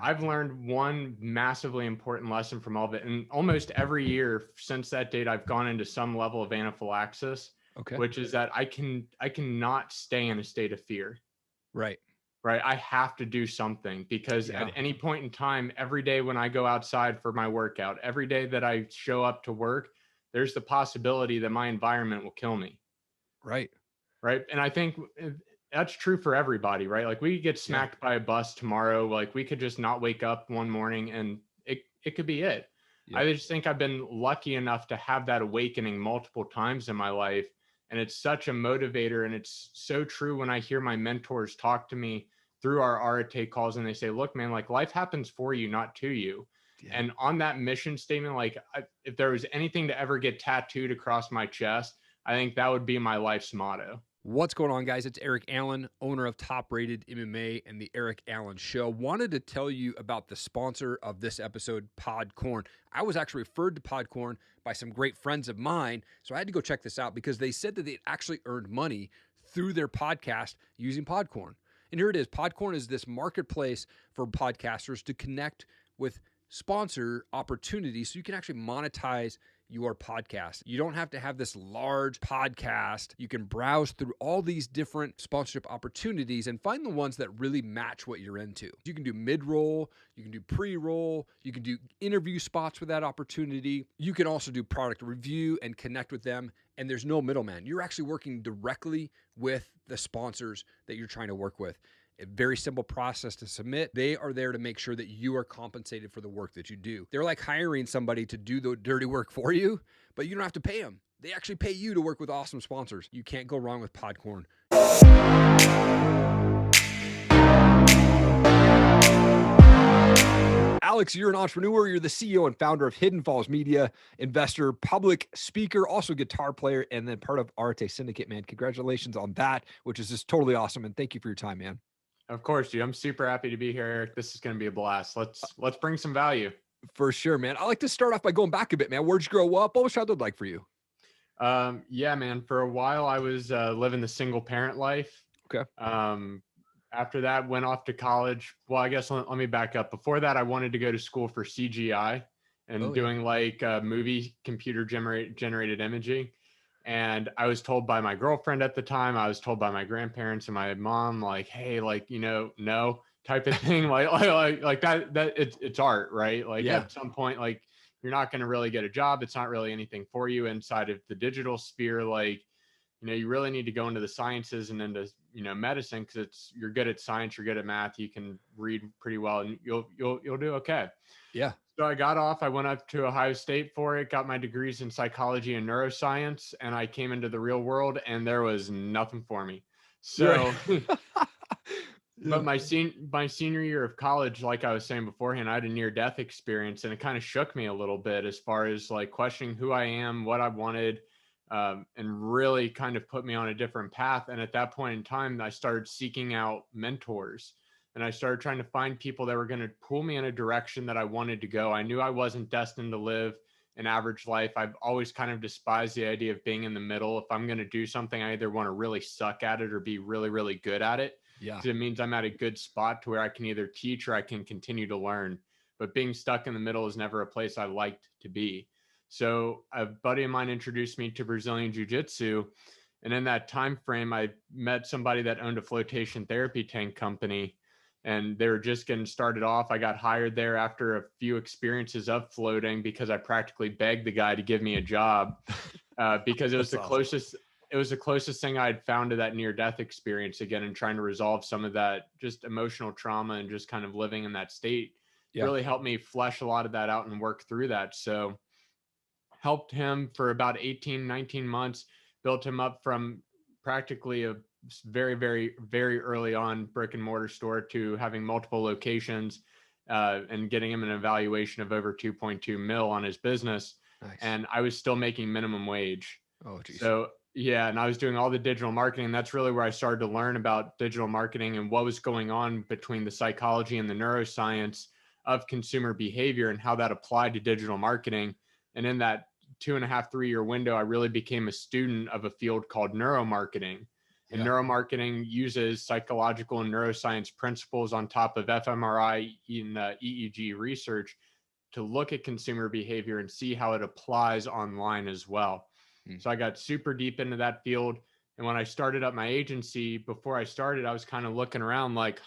I've learned one massively important lesson from all of it. And almost every year since that date, I've gone into some level of anaphylaxis, Okay. which is that I cannot stay in a state of fear. Right. Right. I have to do something because Yeah. at any point in time, every day when I go outside for my workout, every day that I show up to work, there's the possibility that my environment will kill me. Right. Right. And I think that's true for everybody, right? Like we get Yeah. smacked by a bus tomorrow. Like we could just not wake up one morning and it could be it. Yep. I just think I've been lucky enough to have that awakening multiple times in my life. And it's such a motivator. And it's so true when I hear my mentors talk to me through our Arete calls and they say, look, man, like life happens for you, not to you. Yeah. And on that mission statement, like if there was anything to ever get tattooed across my chest, I think that would be my life's motto. What's going on, guys? It's Erik Allen, owner of Top Rated MMA and the Erik Allen Show. Wanted to tell you about the sponsor of this episode, Podcorn. I was actually referred to Podcorn by some great friends of mine, so I had to go check this out because they said that they actually earned money through their podcast using Podcorn. And here it is. Podcorn is this marketplace for podcasters to connect with sponsor opportunities so you can actually monetize your podcast. You don't have to have this large podcast. You can browse through all these different sponsorship opportunities and find the ones that really match what you're into. You can do mid-roll, you can do pre-roll, you can do interview spots with that opportunity. You can also do product review and connect with them, and there's no middleman. You're actually working directly with the sponsors that you're trying to work with. A very simple process to submit. They are there to make sure that you are compensated for the work that you do. They're like hiring somebody to do the dirty work for you, but you don't have to pay them. They actually pay you to work with awesome sponsors. You can't go wrong with Podcorn. Alex, you're an entrepreneur. You're the CEO and founder of Hidden Falls Media, investor, public speaker, also guitar player, and then part of Arete Syndicate, man. Congratulations on that, which is just totally awesome. And thank you for your time, man. Of course, dude. I'm super happy to be here, Eric. This is going to be a blast. Let's bring some value. For sure, man. I like to start off by going back a bit, man. Where'd you grow up? What was childhood like for you? Yeah, man. For a while, I was living the single parent life. Okay. After that, went off to college. Well, I guess let me back up. Before that, I wanted to go to school for CGI and doing like movie computer generated imaging. And I was told by my girlfriend at the time, I was told by my grandparents and my mom, like, hey, like, no type of thing. like that it's art, right? Like at some point, like you're not going to really get a job. It's not really anything for you inside of the digital sphere. Like, you really need to go into the sciences and into, medicine, because you're good at science, you're good at math, you can read pretty well, and you'll do okay. Yeah. So I got off, I went up to Ohio State for it, got my degrees in psychology and neuroscience, and I came into the real world and there was nothing for me. So, but my senior year of college, like I was saying beforehand, I had a near-death experience, and it kind of shook me a little bit as far as like questioning who I am, what I wanted, and really kind of put me on a different path. And at that point in time, I started seeking out mentors, and I started trying to find people that were going to pull me in a direction that I wanted to go. I knew I wasn't destined to live an average life. I've always kind of despised the idea of being in the middle. If I'm going to do something, I either want to really suck at it or be really, really good at it. Yeah. Because it means I'm at a good spot to where I can either teach or I can continue to learn. But being stuck in the middle is never a place I liked to be. So a buddy of mine introduced me to Brazilian Jiu-Jitsu. And in that time frame, I met somebody that owned a flotation therapy tank company, and they were just getting started off. I got hired there after a few experiences of floating because I practically begged the guy to give me a job because it was the closest. It was the closest thing I had found to that near-death experience again, and trying to resolve some of that just emotional trauma and just kind of living in that state really helped me flesh a lot of that out and work through that. So helped him for about 18, 19 months, built him up from practically a very, very, very early on brick and mortar store to having multiple locations, and getting him an evaluation of over 2.2 mil on his business. Nice. And I was still making minimum wage. Oh, geez. So yeah, and I was doing all the digital marketing. That's really where I started to learn about digital marketing and what was going on between the psychology and the neuroscience of consumer behavior and how that applied to digital marketing. And in that 2.5, 3 year window, I really became a student of a field called neuromarketing. And Yeah. neuromarketing uses psychological and neuroscience principles on top of fMRI and EEG research to look at consumer behavior and see how it applies online as well. So I got super deep into that field. And when I started up my agency, before I started, I was kind of looking around like,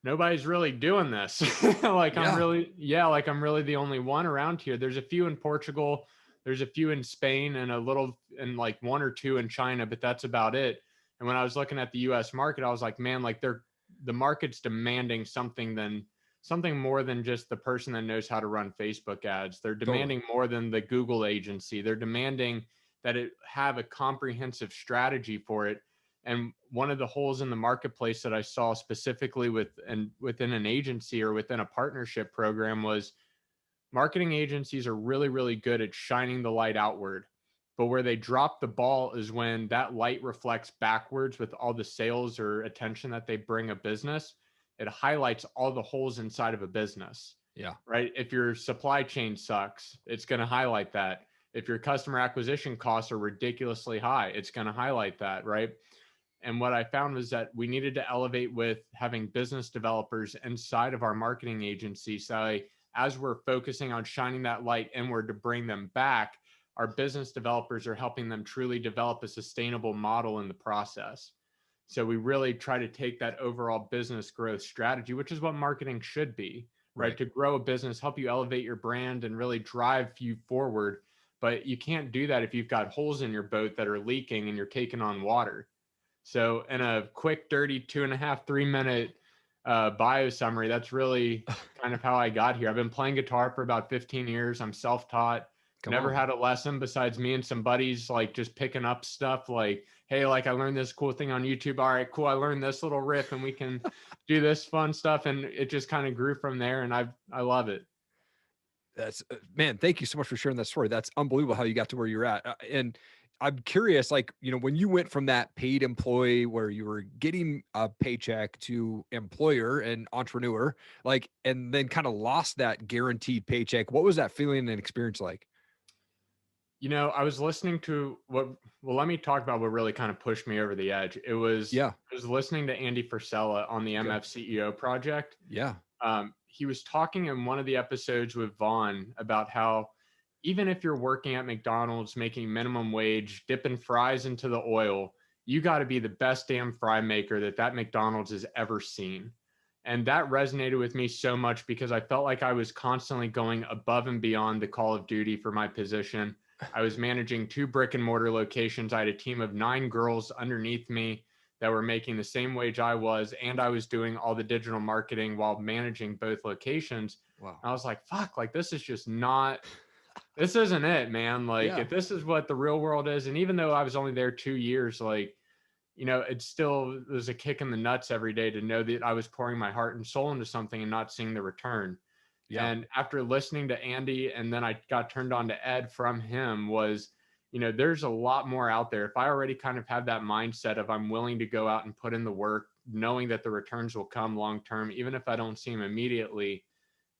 nobody's really doing this. Like I'm really the only one around here. There's a few in Portugal, there's a few in Spain, and like one or two in China, but that's about it. And when I was looking at the US market, I was like, man, like the market's demanding something more than just the person that knows how to run Facebook ads. They're demanding more than the Google agency. They're demanding that it have a comprehensive strategy for it. And one of the holes in the marketplace that I saw specifically within an agency or within a partnership program was marketing agencies are really, really good at shining the light outward. But where they drop the ball is when that light reflects backwards with all the sales or attention that they bring a business. It highlights all the holes inside of a business. Yeah. Right. If your supply chain sucks, it's going to highlight that. If your customer acquisition costs are ridiculously high, it's going to highlight that. Right. And what I found was that we needed to elevate with having business developers inside of our marketing agency. So as we're focusing on shining that light inward to bring them back, our business developers are helping them truly develop a sustainable model in the process. So we really try to take that overall business growth strategy, which is what marketing should be, right? To grow a business, help you elevate your brand and really drive you forward. But you can't do that if you've got holes in your boat that are leaking and you're taking on water. So in a quick, dirty 2.5, 3 minute bio summary, that's really kind of how I got here. I've been playing guitar for about 15 years. I'm self-taught. Never had a lesson besides me and some buddies, like just picking up stuff like, hey, like I learned this cool thing on YouTube. All right, cool. I learned this little riff and we can do this fun stuff. And it just kind of grew from there. And I love it. That's man, thank you so much for sharing that story. That's unbelievable how you got to where you're at. And I'm curious, like, when you went from that paid employee where you were getting a paycheck to employer and entrepreneur, like, and then kind of lost that guaranteed paycheck, what was that feeling and experience like? I was listening to let me talk about what really kind of pushed me over the edge. I was listening to Andy Frisella on the MF CEO project. Yeah. He was talking in one of the episodes with Vaughn about how even if you're working at McDonald's, making minimum wage, dipping fries into the oil, you got to be the best damn fry maker that McDonald's has ever seen. And that resonated with me so much because I felt like I was constantly going above and beyond the call of duty for my position. I was managing 2 brick and mortar locations. I had a team of 9 girls underneath me that were making the same wage I was, and I was doing all the digital marketing while managing both locations. Wow. I was like, fuck, like this is just not, this isn't it, man. Like if this is what the real world is. And even though I was only there 2 years, like, it still was a kick in the nuts every day to know that I was pouring my heart and soul into something and not seeing the return. Yeah. And after listening to Andy, and then I got turned on to Ed from him, was, there's a lot more out there. If I already kind of have that mindset of I'm willing to go out and put in the work, knowing that the returns will come long-term, even if I don't see them immediately,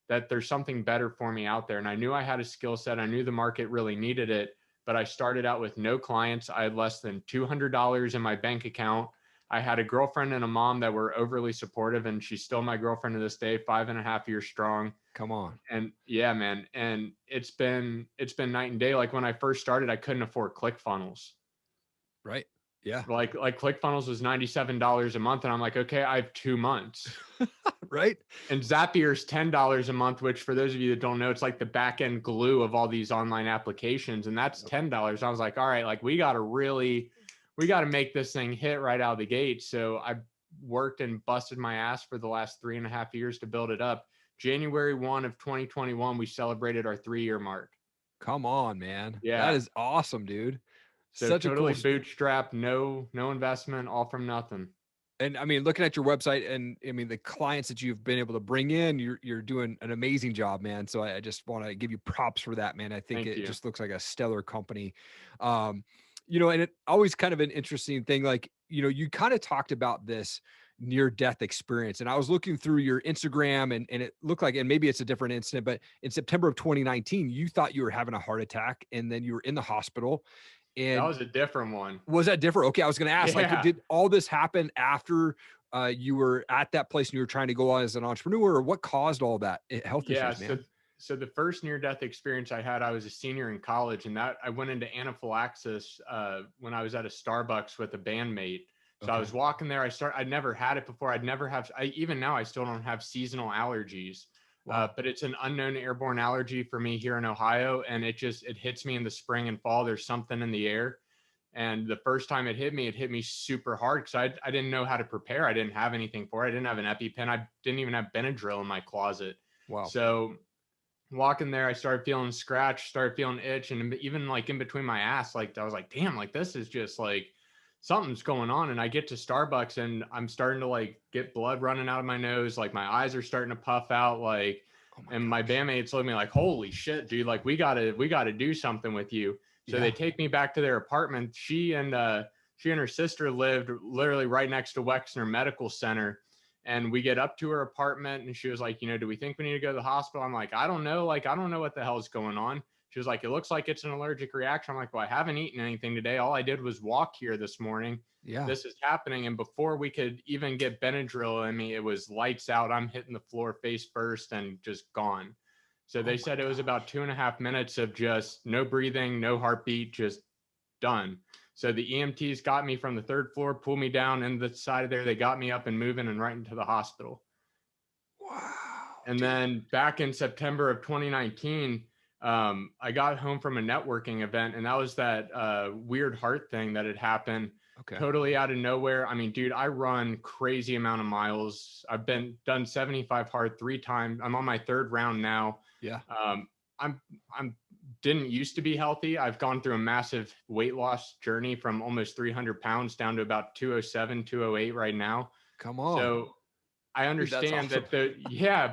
that there's something better for me out there. And I knew I had a skill set. I knew the market really needed it, but I started out with no clients. I had less than $200 in my bank account. I had a girlfriend and a mom that were overly supportive, and she's still my girlfriend to this day, 5.5 years strong. Come on. And yeah, man. And it's been night and day. Like when I first started, I couldn't afford ClickFunnels. Right. Yeah. Like ClickFunnels was $97 a month. And I'm like, okay, I have 2 months. Right. And Zapier's $10 a month, which for those of you that don't know, it's like the back end glue of all these online applications. And that's $10. I was like, all right, like we got to make this thing hit right out of the gate. So I worked and busted my ass for the last 3.5 years to build it up. January 1 of 2021, we celebrated our 3-year mark. Come on, man. Yeah. That is awesome, dude. So such totally a cool bootstrap, no investment, all from nothing. And I mean, looking at your website and I mean, the clients that you've been able to bring in, you're doing an amazing job, man. So I just want to give you props for that, man. I think it just looks like a stellar company. And it always kind of an interesting thing. Like, you kind of talked about this near-death experience. And I was looking through your Instagram and it looked like, and maybe it's a different incident, but in September of 2019, you thought you were having a heart attack and then you were in the hospital. That And was a different one. was that different? Okay, I was going to ask, like, Yeah. did all this happen after you were at that place and you were trying to go on as an entrepreneur, or what caused all that health Yeah. issues, man? So the first near-death experience I had, I was a senior in college, and that I went into anaphylaxis when I was at a Starbucks with a bandmate. So I Okay. was walking there. I'd never had it before. Even now, I still don't have seasonal allergies. Wow. But it's an unknown airborne allergy for me here in Ohio, and it hits me in the spring and fall. There's something in the air. And the first time it hit me super hard because I didn't know how to prepare. I didn't have anything for it. I didn't have an EpiPen. I didn't even have Benadryl in my closet. Wow. So walking there, I started feeling scratch, started feeling itch, and even like in between my ass, like I was like, damn, like this is just like something's going on. And I get to Starbucks and I'm starting to like get blood running out of my nose, like my eyes are starting to puff out, like, and my bandmates look at me like, holy shit, dude, like we gotta do something with you. So they take me back to their apartment. She and her sister lived literally right next to Wexner Medical Center. And we get up to her apartment and she was like, do we think we need to go to the hospital? I'm like, I don't know. Like, I don't know what the hell is going on. She was like, it looks like it's an allergic reaction. I'm like, well, I haven't eaten anything today. All I did was walk here this morning. Yeah. This is happening. And before we could even get Benadryl in me, it was lights out. I'm hitting the floor face first and just gone. So they said it was about 2.5 minutes of just no breathing, no heartbeat, just done. So the EMTs got me from the third floor, pulled me down in the side of there. They got me up and moving and right into the hospital. Wow. And then back in September of 2019, I got home from a networking event, and that was that weird heart thing that had happened totally out of nowhere. I mean, dude, I run crazy amount of miles. I've done 75 hard 3 times. I'm on my 3rd round now. Yeah. I'm didn't used to be healthy. I've gone through a massive weight loss journey from almost 300 pounds down to about 207, 208 right now. Come on. So I understand awesome.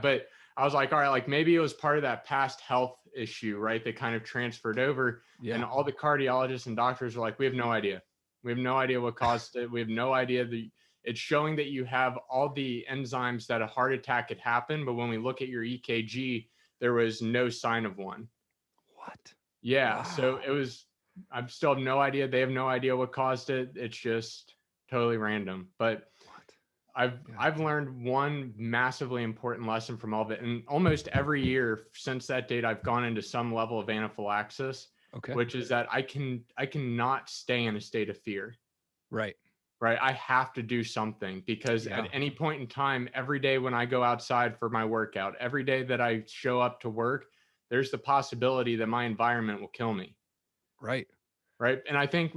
but I was like, all right, like maybe it was part of that past health issue, right? That kind of transferred over. Yeah. And all the cardiologists and doctors were like, we have no idea. We have no idea what caused it. We have no idea. It's showing that you have all the enzymes that a heart attack had happened. But when we look at your EKG, there was no sign of one. What? Yeah. Wow. So I still have no idea. They have no idea what caused it. It's just totally random. But I've learned one massively important lesson from all of it. And almost every year since that date, I've gone into some level of anaphylaxis, which is that I cannot stay in a state of fear. Right. I have to do something because at any point in time, every day when I go outside for my workout, every day that I show up to work, there's the possibility that my environment will kill me. Right. And I think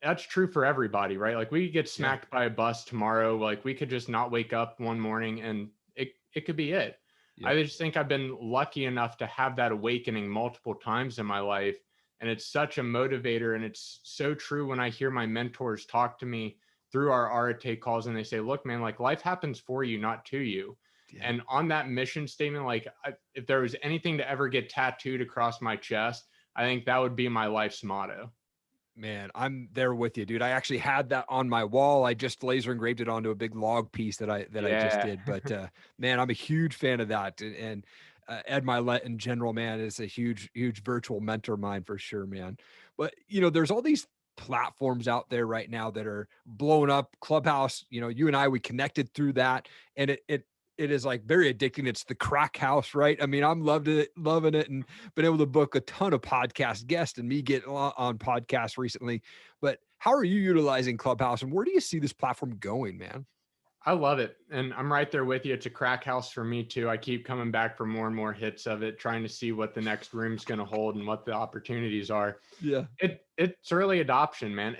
that's true for everybody, right? Like we could get smacked by a bus tomorrow. Like we could just not wake up one morning and it could be it. Yeah. I just think I've been lucky enough to have that awakening multiple times in my life. And it's such a motivator. And it's so true when I hear my mentors talk to me through our Arete calls and they say, look, man, like life happens for you, not to you. Yeah. And on that mission statement, like if there was anything to ever get tattooed across my chest, I think that would be my life's motto. Man, I'm there with you, dude. I actually had that on my wall. I just laser engraved it onto a big log piece that I just did. But man, I'm a huge fan of that. And Ed Milet in general, man, is a huge virtual mentor of mine for sure, man. But there's all these platforms out there right now that are blowing up. Clubhouse, you and I, we connected through that, and it is like very addicting. It's the crack house, right? I mean, I'm loving it and been able to book a ton of podcast guests and me get on podcasts recently. But how are you utilizing Clubhouse and where do you see this platform going, man? I love it. And I'm right there with you. It's a crack house for me too. I keep coming back for more and more hits of it, trying to see what the next room's going to hold and what the opportunities are. Yeah. It's early adoption, man.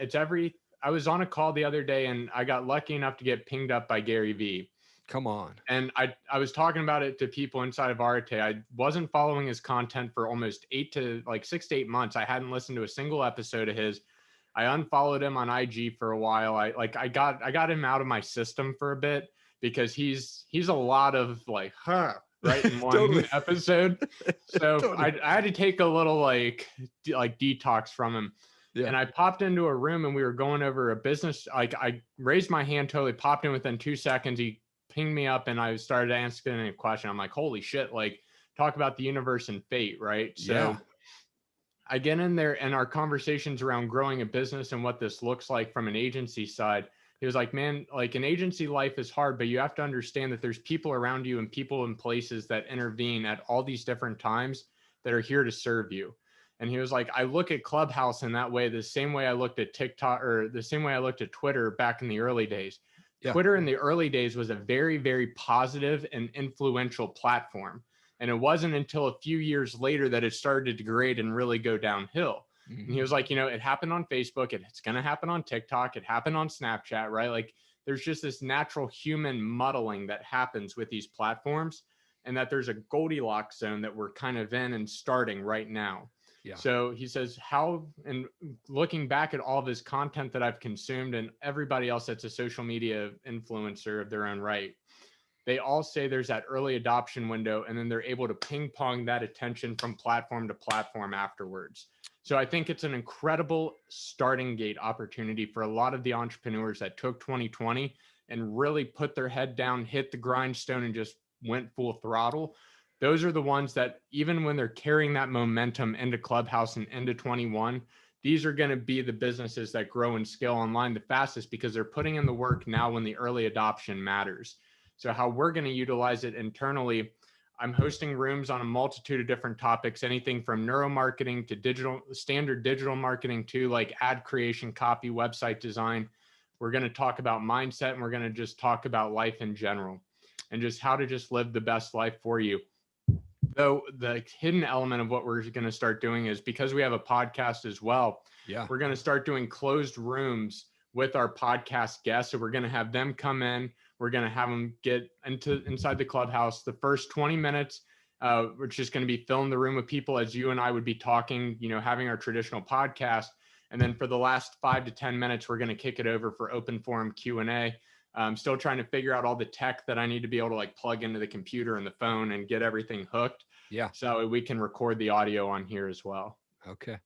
I was on a call the other day and I got lucky enough to get pinged up by Gary Vee. Come on. And I was talking about it to people inside of Arete. I wasn't following his content for almost 6 to 8 months. I hadn't listened to a single episode of his. I unfollowed him on IG for a while. I got him out of my system for a bit because he's a lot of like, right in one episode. So I had to take a little like detox from him. Yeah. And I popped into a room and we were going over a business. Like I raised my hand, totally popped in within 2 seconds. He pinged me up and I started asking a question. I'm like, holy shit, like talk about the universe and fate, right? So I get in there and our conversations around growing a business and what this looks like from an agency side. He was like, man, like an agency life is hard, but you have to understand that there's people around you and people in places that intervene at all these different times that are here to serve you. And he was like, I look at Clubhouse in that way, the same way I looked at TikTok, or the same way I looked at Twitter back in the early days. Yeah. Twitter in the early days was a very, very positive and influential platform. And it wasn't until a few years later that it started to degrade and really go downhill. Mm-hmm. And he was like, you know, it happened on Facebook. It's going to happen on TikTok. It happened on Snapchat, right? Like there's just this natural human muddling that happens with these platforms, and that there's a Goldilocks zone that we're kind of in and starting right now. Yeah. So he says, how, and looking back at all of his content that I've consumed and everybody else that's a social media influencer of their own right, they all say there's that early adoption window, and then they're able to ping pong that attention from platform to platform afterwards. So I think it's an incredible starting gate opportunity for a lot of the entrepreneurs that took 2020 and really put their head down, hit the grindstone, and just went full throttle. Those are the ones that, even when they're carrying that momentum into Clubhouse and into 21, these are going to be the businesses that grow and scale online the fastest, because they're putting in the work now when the early adoption matters. So how we're going to utilize it internally, I'm hosting rooms on a multitude of different topics, anything from neuromarketing to standard digital marketing to like ad creation, copy, website design. We're going to talk about mindset, and we're going to just talk about life in general and just how to just live the best life for you. Though the hidden element of what we're going to start doing is, because we have a podcast as well, we're going to start doing closed rooms with our podcast guests. So we're going to have them come in. We're going to have them get inside the Clubhouse. The first 20 minutes, we're just going to be filling the room with people as you and I would be talking, you know, having our traditional podcast. And then for the last 5 to 10 minutes, we're going to kick it over for open forum Q&A. I'm still trying to figure out all the tech that I need to be able to like plug into the computer and the phone and get everything hooked. Yeah. So we can record the audio on here as well. Okay.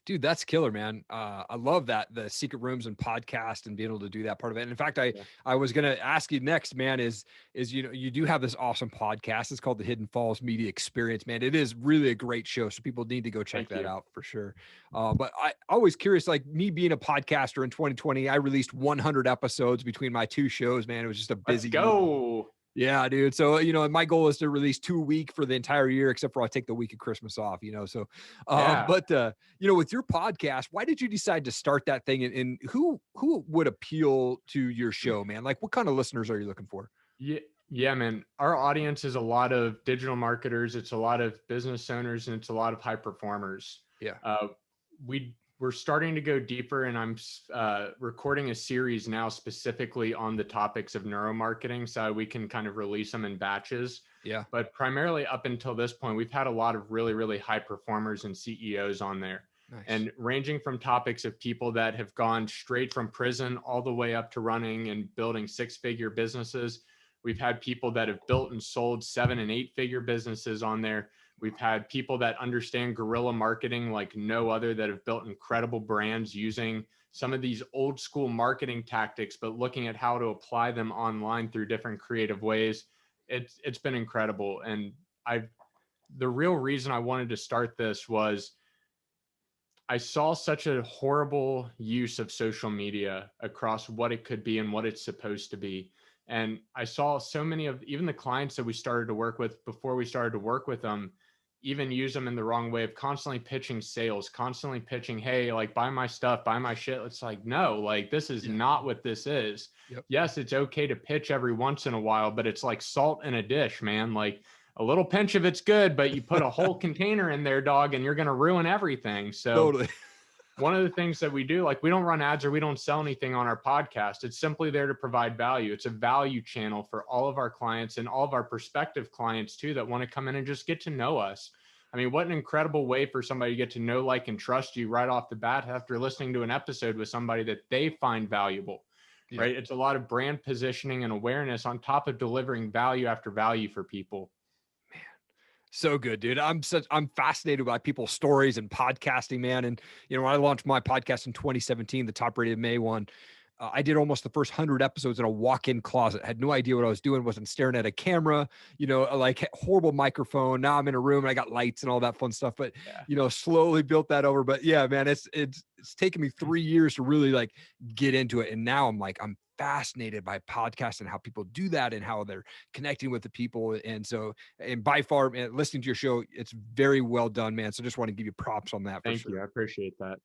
Dude, that's killer, man. I love that, the secret rooms and podcast and being able to do that part of it. And in fact, I was going to ask you next, man, is, you know, you do have this awesome podcast. It's called the Hidden Falls Media Experience, man. It is really a great show. So people need to go check that out for sure. But I always curious, like me being a podcaster in 2020, I released 100 episodes between my 2 shows, man. It was just a busy year. Yeah, dude. So, you know, my goal is to release 2 a week for the entire year, except for I take the week of Christmas off, you know? So, but, you know, with your podcast, why did you decide to start that thing? And who would appeal to your show, man? Like what kind of listeners are you looking for? Yeah, man. Our audience is a lot of digital marketers. It's a lot of business owners, and it's a lot of high performers. Yeah. We're starting to go deeper, and I'm recording a series now specifically on the topics of neuromarketing, so we can kind of release them in batches. Yeah. But primarily up until this point, we've had a lot of really, really high performers and CEOs on there. Nice. And ranging from topics of people that have gone straight from prison all the way up to running and building 6-figure businesses. We've had people that have built and sold 7- and 8-figure businesses on there. We've had people that understand guerrilla marketing like no other, that have built incredible brands using some of these old school marketing tactics, but looking at how to apply them online through different creative ways. It's been incredible. And the real reason I wanted to start this was I saw such a horrible use of social media across what it could be and what it's supposed to be. And I saw so many of even the clients that we started to work with before we started to work with them, even use them in the wrong way of constantly pitching sales, constantly pitching, hey, like buy my stuff, buy my shit. It's like, no, like this is not what this is. Yep. Yes, it's okay to pitch every once in a while, but it's like salt in a dish, man. Like a little pinch of it's good, but you put a whole container in there, dog, and you're going to ruin everything. So totally. One of the things that we do, like we don't run ads or we don't sell anything on our podcast. It's simply there to provide value. It's a value channel for all of our clients and all of our prospective clients too, that want to come in and just get to know us. I mean, what an incredible way for somebody to get to know, like, and trust you right off the bat after listening to an episode with somebody that they find valuable, right? It's a lot of brand positioning and awareness on top of delivering value after value for people. So good, dude. I'm fascinated by people's stories and podcasting, man. And, you know, when I launched my podcast in 2017, the Top Rated May one, I did almost the first 100 episodes in a walk-in closet. Had no idea what I was doing. Wasn't staring at a camera, like horrible microphone. Now I'm in a room and I got lights and all that fun stuff, but Yeah. slowly built that over. But yeah, man, it's taken me 3 years to really like get into it. And now I'm fascinated by podcasts and how people do that and how they're connecting with the people. And so, and by far, man, listening to your show, it's very well done, man. So just want to give you props on that for Thank you. sure. I appreciate that.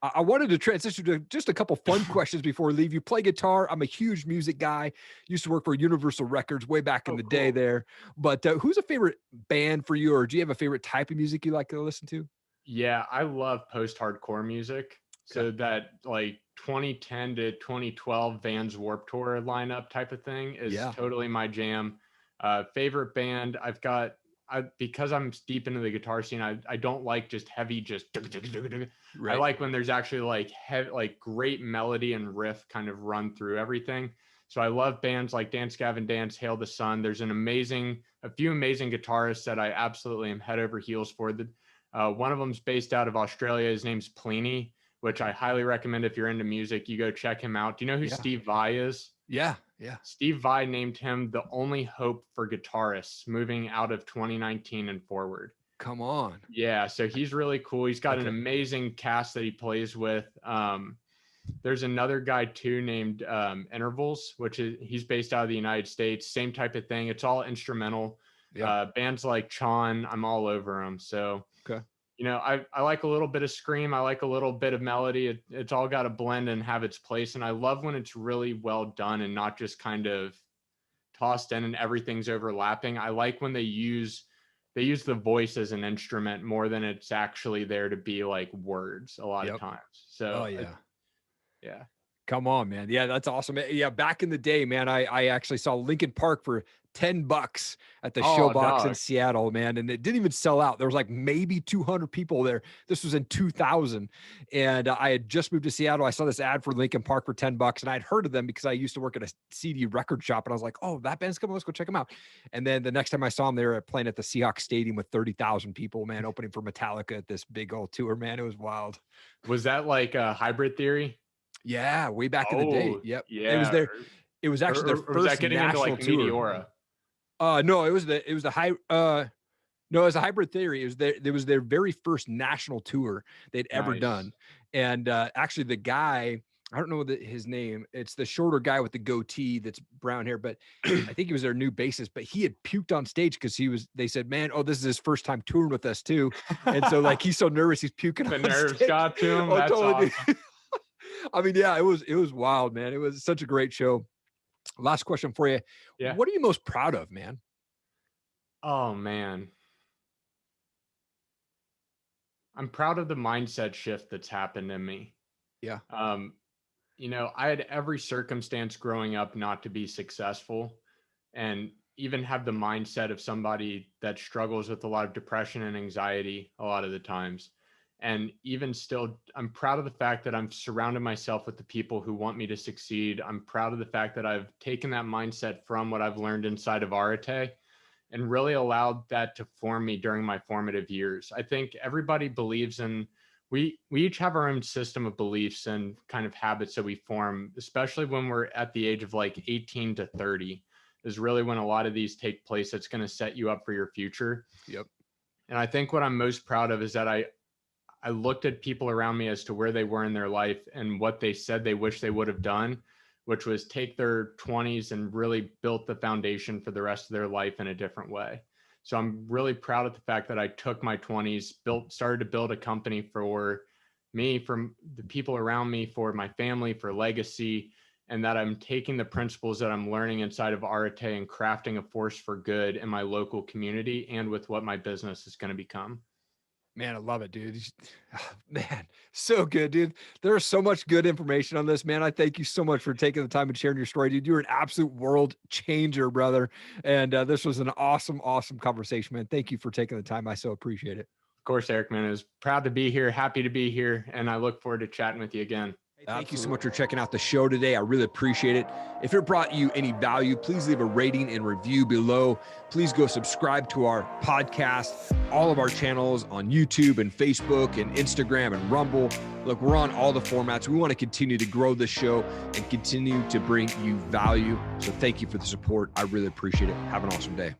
I wanted to transition to just a couple fun questions before we leave. You play guitar. I'm a huge music guy. Used to work for Universal Records way back in the day there. But who's a favorite band for you, or do you have a favorite type of music you like to listen to? Yeah, I love post-hardcore music. Okay. So that like 2010 to 2012 Vans Warped Tour lineup type of thing is totally my jam. Favorite band because I'm deep into the guitar scene, I don't like just heavy, I like when there's actually like great melody and riff kind of run through everything. So I love bands like Dance Gavin Dance, Hail the Sun. There's a few amazing guitarists that I absolutely am head over heels for. One of them's based out of Australia. His name's Pliny, which I highly recommend if you're into music. You go check him out. Do you know who Steve Vai is? Yeah. Steve Vai named him the only hope for guitarists moving out of 2019 and forward. Come on. Yeah, so he's really cool. He's got an amazing cast that he plays with. There's another guy too named Intervals, he's based out of the United States. Same type of thing. It's all instrumental. Bands like Chon, I'm all over them. So, I like a little bit of scream. I like a little bit of melody. It's all got to blend and have its place. And I love when it's really well done and not just kind of tossed in and everything's overlapping. I like when they use the voice as an instrument more than it's actually there to be like words a lot of times. So, yeah. Come on, man. Yeah, that's awesome. Yeah, back in the day, man, I actually saw Linkin Park for $10 at the Showbox in Seattle, man, and it didn't even sell out. There was like maybe 200 people there. This was in 2000, and I had just moved to Seattle. I saw this ad for Linkin Park for $10, and I'd heard of them because I used to work at a CD record shop, and I was like, "Oh, that band's coming. Let's go check them out." And then the next time I saw them, they were playing at the Seahawks Stadium with 30,000 people, man, opening for Metallica at this big old tour. Man, it was wild. Was that like a Hybrid Theory? Yeah, way back in the day. Yep. Yeah. It was there. It was actually their first was that getting national into like tour. Meteora? No, it was a Hybrid Theory. It was their very first national tour they'd ever done. And actually the guy, I don't know his name. It's the shorter guy with the goatee that's brown hair, but I think he was their new bassist, but he had puked on stage because they said, "Man, this is his first time touring with us too." And so like, he's so nervous, he's puking the on nerves stage. got to him. That's totally. awesome. I mean, yeah, it was wild, man. It was such a great show. Last question for you. Yeah. What are you most proud of, man? Oh, man. I'm proud of the mindset shift that's happened in me. Yeah. I had every circumstance growing up not to be successful, and even have the mindset of somebody that struggles with a lot of depression and anxiety a lot of the times. And even still, I'm proud of the fact that I'm surrounded myself with the people who want me to succeed. I'm proud of the fact that I've taken that mindset from what I've learned inside of Arete and really allowed that to form me during my formative years. I think everybody believes in, we each have our own system of beliefs and kind of habits that we form, especially when we're at the age of like 18 to 30 is really when a lot of these take place. That's going to set you up for your future. Yep. And I think what I'm most proud of is that I looked at people around me as to where they were in their life and what they said they wish they would have done, which was take their 20s and really built the foundation for the rest of their life in a different way. So I'm really proud of the fact that I took my 20s, started to build a company for me, for the people around me, for my family, for legacy, and that I'm taking the principles that I'm learning inside of Arete and crafting a force for good in my local community and with what my business is going to become. Man, I love it, dude. Man, so good, dude. There's so much good information on this, man. I thank you so much for taking the time and sharing your story, dude. You're an absolute world changer, brother. And this was an awesome, awesome conversation, man. Thank you for taking the time. I so appreciate it. Of course, Erik, man. I was proud to be here, happy to be here, and I look forward to chatting with you again. Thank you so much for checking out the show today. I really appreciate it. If it brought you any value, please leave a rating and review below. Please go subscribe to our podcast, all of our channels on YouTube and Facebook and Instagram and Rumble. Look, we're on all the formats. We want to continue to grow this show and continue to bring you value. So thank you for the support. I really appreciate it. Have an awesome day.